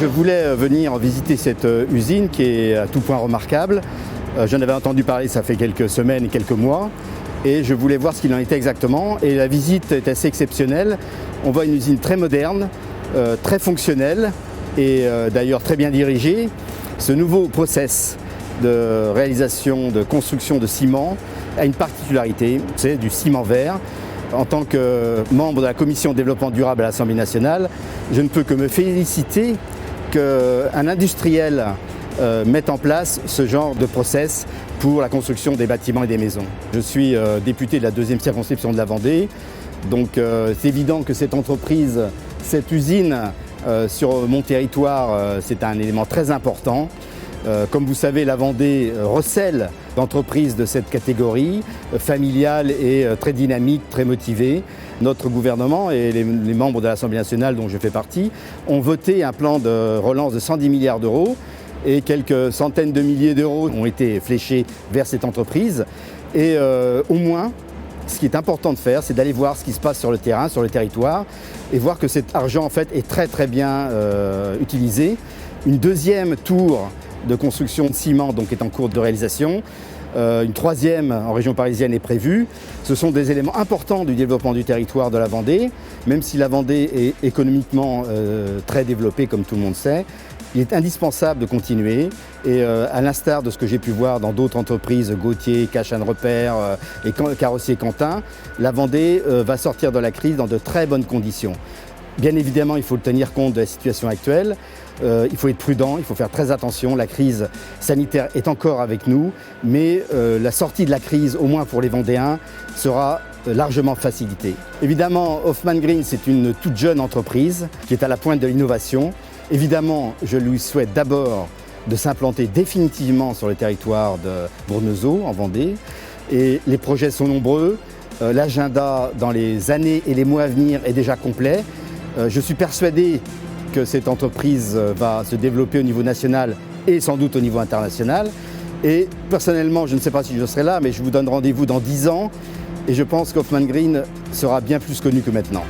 Je voulais venir visiter cette usine qui est à tout point remarquable. J'en avais entendu parler, ça fait quelques semaines et quelques mois. Et je voulais voir ce qu'il en était exactement. Et la visite est assez exceptionnelle. On voit une usine très moderne, très fonctionnelle et d'ailleurs très bien dirigée. Ce nouveau process de réalisation, de construction de ciment a une particularité, c'est du ciment vert. En tant que membre de la Commission développement durable à l'Assemblée nationale, je ne peux que me féliciter qu'un industriel mette en place ce genre de process pour la construction des bâtiments et des maisons. Je suis député de la 2e circonscription de la Vendée, donc c'est évident que cette entreprise, cette usine sur mon territoire, c'est un élément très important. Comme vous savez, la Vendée recèle d'entreprises de cette catégorie, familiale et très dynamique, très motivée. Notre gouvernement et les membres de l'Assemblée nationale dont je fais partie ont voté un plan de relance de 110 milliards d'euros et quelques centaines de milliers d'euros ont été fléchés vers cette entreprise. Et au moins, ce qui est important de faire, c'est d'aller voir ce qui se passe sur le terrain, sur le territoire, et voir que cet argent en fait est très bien utilisé. Une deuxième tour de construction de ciment donc, est en cours de réalisation. Une troisième en région parisienne est prévue. Ce sont des éléments importants du développement du territoire de la Vendée. Même si la Vendée est économiquement très développée, comme tout le monde sait, il est indispensable de continuer. Et à l'instar de ce que j'ai pu voir dans d'autres entreprises, Gauthier, Cash & Repère et Carrossier Quentin, la Vendée va sortir de la crise dans de très bonnes conditions. Bien évidemment, il faut tenir compte de la situation actuelle. Il faut être prudent, il faut faire très attention. La crise sanitaire est encore avec nous, mais la sortie de la crise, au moins pour les Vendéens, sera largement facilitée. Évidemment, Hoffmann Green, c'est une toute jeune entreprise qui est à la pointe de l'innovation. Évidemment, je lui souhaite d'abord de s'implanter définitivement sur le territoire de Bournezeau, en Vendée. Et les projets sont nombreux. L'agenda dans les années et les mois à venir est déjà complet. Je suis persuadé que cette entreprise va se développer au niveau national et sans doute au niveau international. Et personnellement, je ne sais pas si je serai là, mais je vous donne rendez-vous dans 10 ans et je pense qu'Hoffmann Green sera bien plus connu que maintenant.